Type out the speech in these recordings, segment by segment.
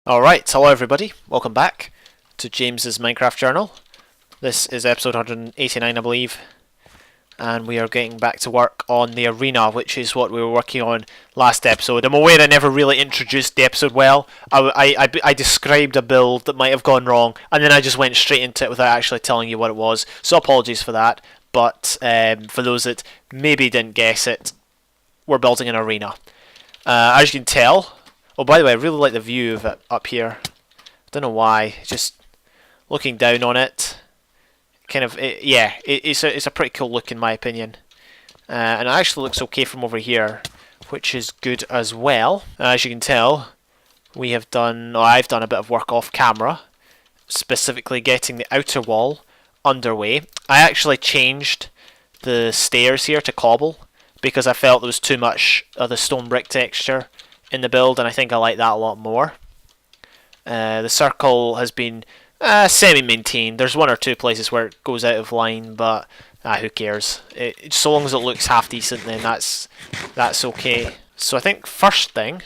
Alright, hello everybody, welcome back to James's Minecraft Journal. This is episode 189 I believe, and we are getting back to work on the arena, which is what we were working on last episode. I'm aware I never really introduced the episode well. I described a build that might have gone wrong, and then I just went straight into it without actually telling you what it was, so apologies for that. But for those that maybe didn't guess it, we're building an arena. As you can tell, oh, by the way, I really like the view of it up here. I don't know why. Just looking down on it, kind of, it's a pretty cool look in my opinion. And it actually looks okay from over here, which is good as well. As you can tell, we have done, or I've done a bit of work off camera, specifically getting the outer wall underway. I actually changed the stairs here to cobble because I felt there was too much of the stone brick texture in the build, and I think I like that a lot more. The circle has been semi-maintained. There's one or two places where it goes out of line, but who cares? So long as it looks half decent, then that's okay. So I think first things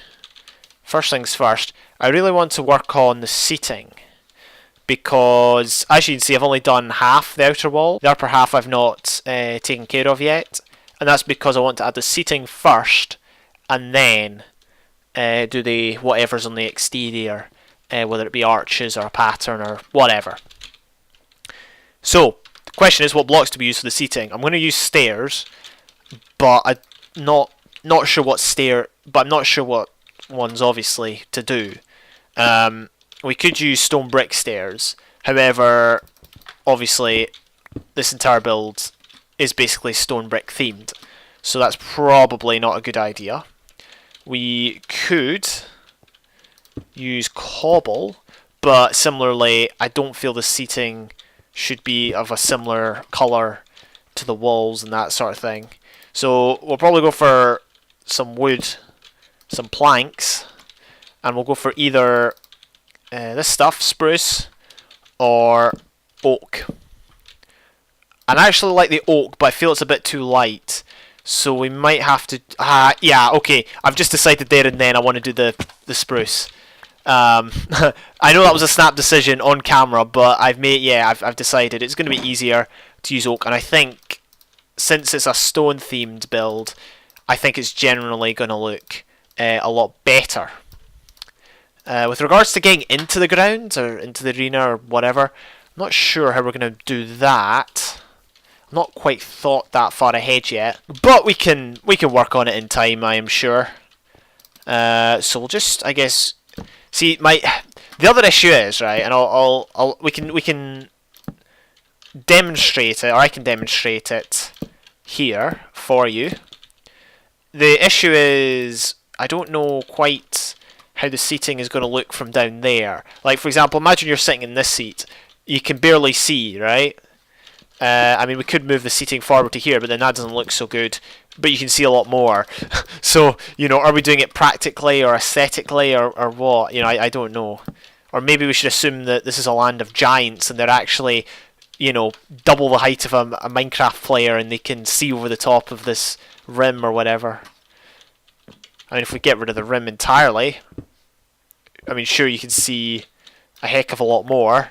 first, I really want to work on the seating, because as you can see, I've only done half the outer wall. The upper half I've not taken care of yet, and that's because I want to add the seating first, and then do the whatever's on the exterior, whether it be arches or a pattern or whatever. So the question is, what blocks to be used for the seating? I'm going to use stairs, but I'm not sure what ones obviously to do. We could use stone brick stairs. However, obviously this entire build is basically stone brick themed, so that's probably not a good idea. We could use cobble, but similarly, I don't feel the seating should be of a similar colour to the walls and that sort of thing. So we'll probably go for some wood, some planks, and we'll go for either this stuff, spruce, or oak. And I actually like the oak, but I feel it's a bit too light. So we might have to... yeah, okay. I've just decided there and then I want to do the spruce. I know that was a snap decision on camera, but I've decided it's going to be easier to use oak. And I think, since it's a stone-themed build, I think it's generally going to look a lot better. With regards to getting into the ground, or into the arena, or whatever, I'm not sure how we're going to do that. Not quite thought that far ahead yet, but we can work on it in time, I am sure. So we'll just, I guess, see the other issue is, right, and we can demonstrate it, or I can demonstrate it here for you. The issue is I don't know quite how the seating is going to look from down there. Like, for example, imagine you're sitting in this seat, you can barely see, right? I mean, we could move the seating forward to here, but then that doesn't look so good. But you can see a lot more. So, you know, are we doing it practically or aesthetically or what? You know, I don't know. Or maybe we should assume that this is a land of giants and they're actually, you know, double the height of a Minecraft player and they can see over the top of this rim or whatever. I mean, if we get rid of the rim entirely, I mean, sure, you can see a heck of a lot more.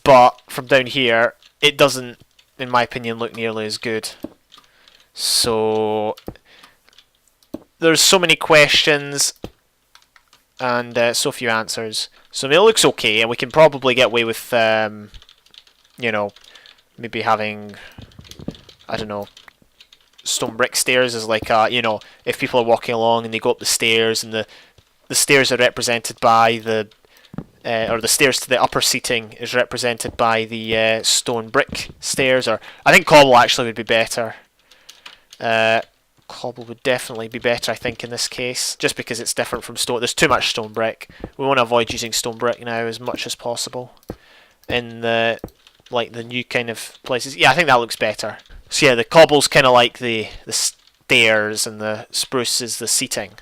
But from down here, it doesn't, in my opinion, look nearly as good. So there's so many questions and so few answers. So I mean, it looks okay, and we can probably get away with, you know, maybe having, I don't know, stone brick stairs as like a, you know, if people are walking along and they go up the stairs and the stairs are represented by the or the stairs to the upper seating is represented by the stone brick stairs, or I think cobble actually would be better. Cobble would definitely be better, I think, in this case, just because it's different from stone. There's too much stone brick. We want to avoid using stone brick now as much as possible in the new kind of places. Yeah, I think that looks better. So yeah, the cobble's kind of like the stairs, and the spruce is the seating.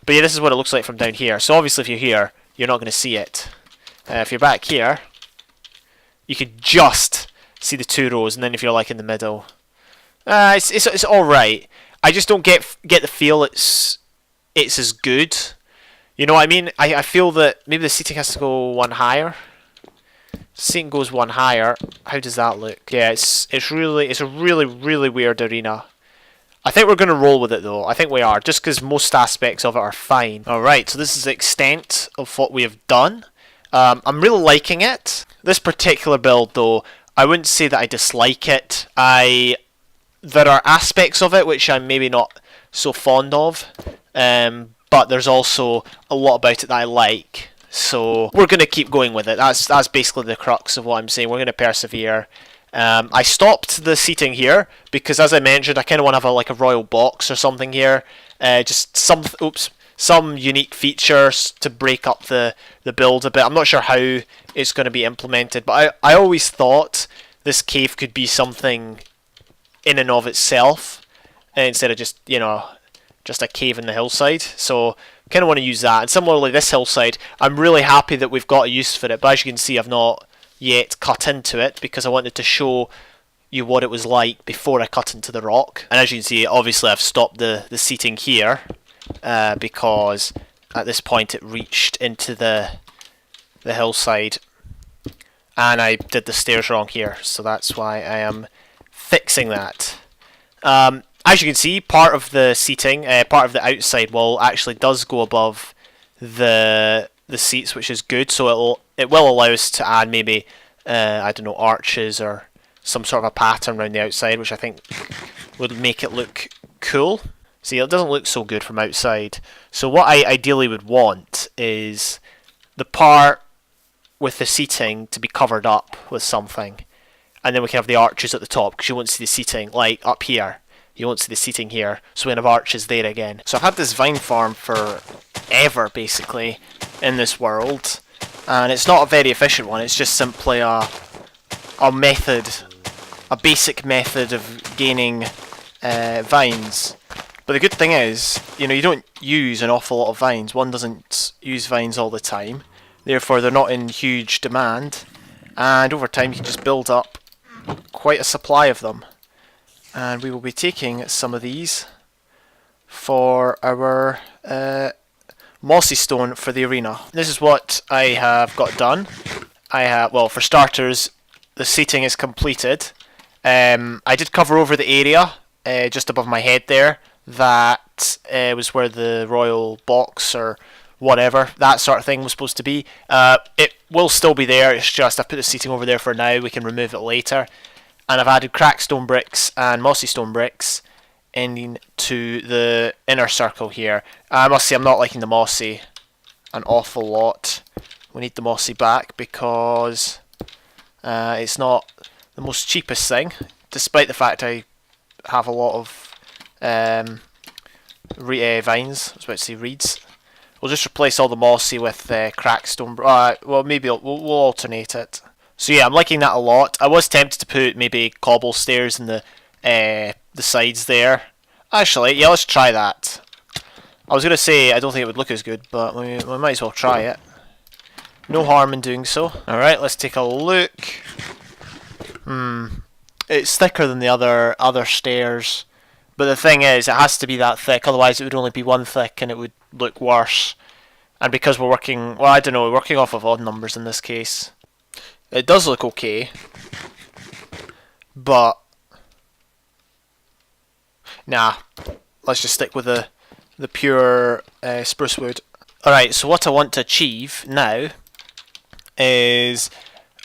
But yeah, this is what it looks like from down here. So obviously, if you're here, you're not going to see it. If you're back here, you can just see the two rows, and then if you're like in the middle, it's all right. I just don't get the feel it's as good You know what I mean? I feel that maybe the seating has to go one higher. Seating goes one higher. How does that look? Yeah, it's a really weird arena. I think we're going to roll with it though. I think we are, just because most aspects of it are fine. Alright, so this is the extent of what we have done. I'm really liking it. This particular build though, I wouldn't say that I dislike it. There are aspects of it which I'm maybe not so fond of, but there's also a lot about it that I like. So we're going to keep going with it. That's basically the crux of what I'm saying. We're going to persevere. I stopped the seating here because, as I mentioned, I kind of want to have a royal box or something here. Just some unique features to break up the build a bit. I'm not sure how it's going to be implemented, but I always thought this cave could be something in and of itself instead of just a cave in the hillside. So kind of want to use that. And similarly, this hillside, I'm really happy that we've got a use for it, but as you can see, I've not yet cut into it because I wanted to show you what it was like before I cut into the rock. And as you can see, obviously I've stopped the seating here because at this point it reached into the hillside, and I did the stairs wrong here, so that's why I am fixing that. As you can see, part of the seating, part of the outside wall actually does go above the seats, which is good. So it will allow us to add maybe I don't know, arches or some sort of a pattern around the outside, which I think would make it look cool. See, it doesn't look so good from outside. So what I ideally would want is the part with the seating to be covered up with something, and then we can have the arches at the top, because you won't see the seating like up here. You won't see the seating here, so we can have arches there again. So I've had this vine farm for ever, basically, in this world, and it's not a very efficient one. It's just simply a method, a basic method of gaining vines. But the good thing is, you don't use an awful lot of vines. One doesn't use vines all the time, therefore they're not in huge demand, and over time you can just build up quite a supply of them. And we will be taking some of these for our mossy stone for the arena. This is what I have got done. Well, for starters, the seating is completed. I did cover over the area just above my head there. That was where the royal box or whatever, that sort of thing was supposed to be. It will still be there, it's just I've put the seating over there for now. We can remove it later. And I've added cracked stone bricks and mossy stone bricks ending to the inner circle here. I must say I'm not liking the mossy an awful lot. We need the mossy back because it's not the most cheapest thing, despite the fact I have a lot of vines. I was about to say reeds. We'll just replace all the mossy with cracked stone. Well, maybe we'll alternate it. So yeah, I'm liking that a lot. I was tempted to put maybe cobble stairs in the sides there. Actually, yeah, let's try that. I was going to say I don't think it would look as good, but we might as well try it. No harm in doing so. Alright, let's take a look. It's thicker than the other stairs. But the thing is, it has to be that thick, otherwise it would only be one thick and it would look worse. And because we're working, well, I don't know, we're working off of odd numbers in this case. It does look okay, but nah, let's just stick with the pure spruce wood. Alright, so what I want to achieve now is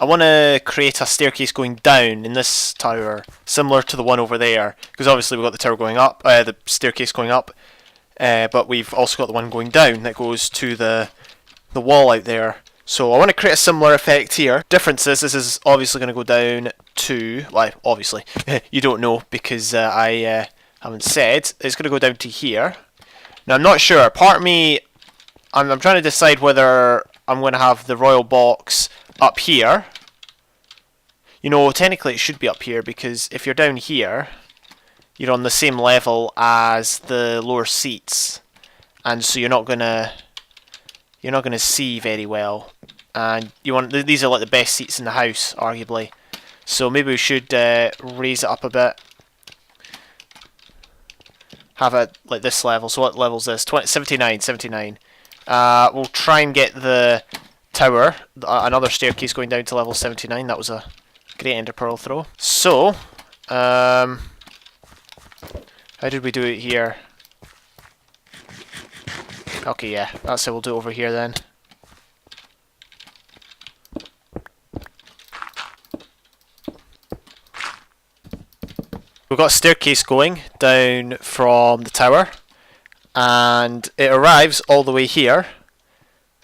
I want to create a staircase going down in this tower, similar to the one over there, because obviously we've got the tower going up, the staircase going up, but we've also got the one going down that goes to the wall out there. So I want to create a similar effect here. Difference is, this is obviously going to go down to, well, obviously, you don't know because I haven't said. It's going to go down to here. Now I'm not sure. Part of me, I'm trying to decide whether I'm going to have the royal box up here. Technically it should be up here because if you're down here, you're on the same level as the lower seats, and so you're not gonna see very well. And these are like the best seats in the house, arguably. So maybe we should raise it up a bit. Have it like this level. So what level is this? 79. We'll try and get the tower, another staircase going down to level 79. That was a great ender pearl throw. So, how did we do it here? Okay, yeah, that's how we'll do it over here then. We've got a staircase going down from the tower, and it arrives all the way here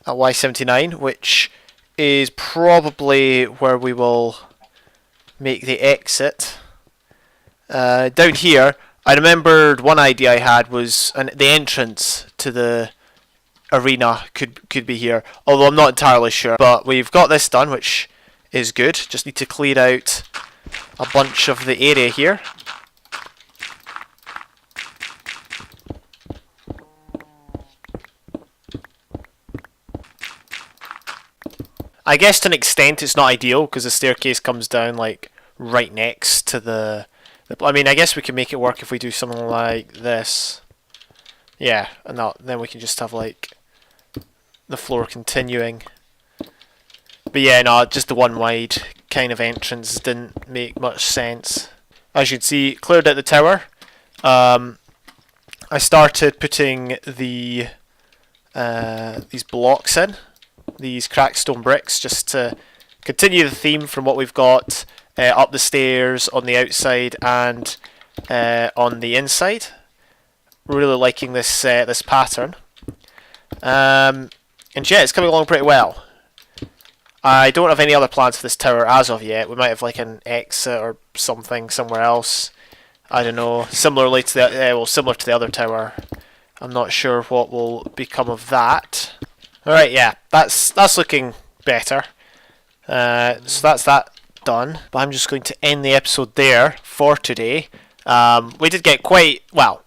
at Y79, which is probably where we will make the exit. Down here, I remembered one idea I had was the entrance to the arena could be here, although I'm not entirely sure. But we've got this done, which is good. Just need to clear out a bunch of the area here. I guess to an extent it's not ideal because the staircase comes down like right next to the I mean, I guess we can make it work if we do something like this. Yeah, and then we can just have like the floor continuing. But yeah, no, just the one wide kind of entrance didn't make much sense. As you can see, cleared out the tower. I started putting the these blocks in, these cracked stone bricks, just to continue the theme from what we've got up the stairs, on the outside, and on the inside. Really liking this this pattern. And yeah, it's coming along pretty well. I don't have any other plans for this tower as of yet. We might have like an exit or something somewhere else. I don't know. Similarly to the similar to the other tower. I'm not sure what will become of that. All right, yeah, that's looking better. So that's that done. But I'm just going to end the episode there for today. We did get quite well.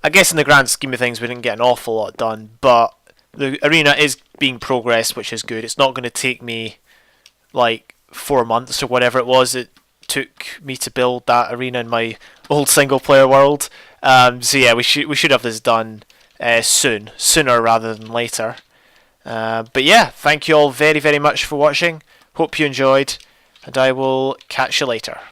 I guess in the grand scheme of things, we didn't get an awful lot done, but the arena is being progressed, which is good. It's not going to take me like 4 months or whatever it was it took me to build that arena in my old single player world. So yeah, we should have this done sooner rather than later. But yeah, thank you all very, very much for watching. Hope you enjoyed, and I will catch you later.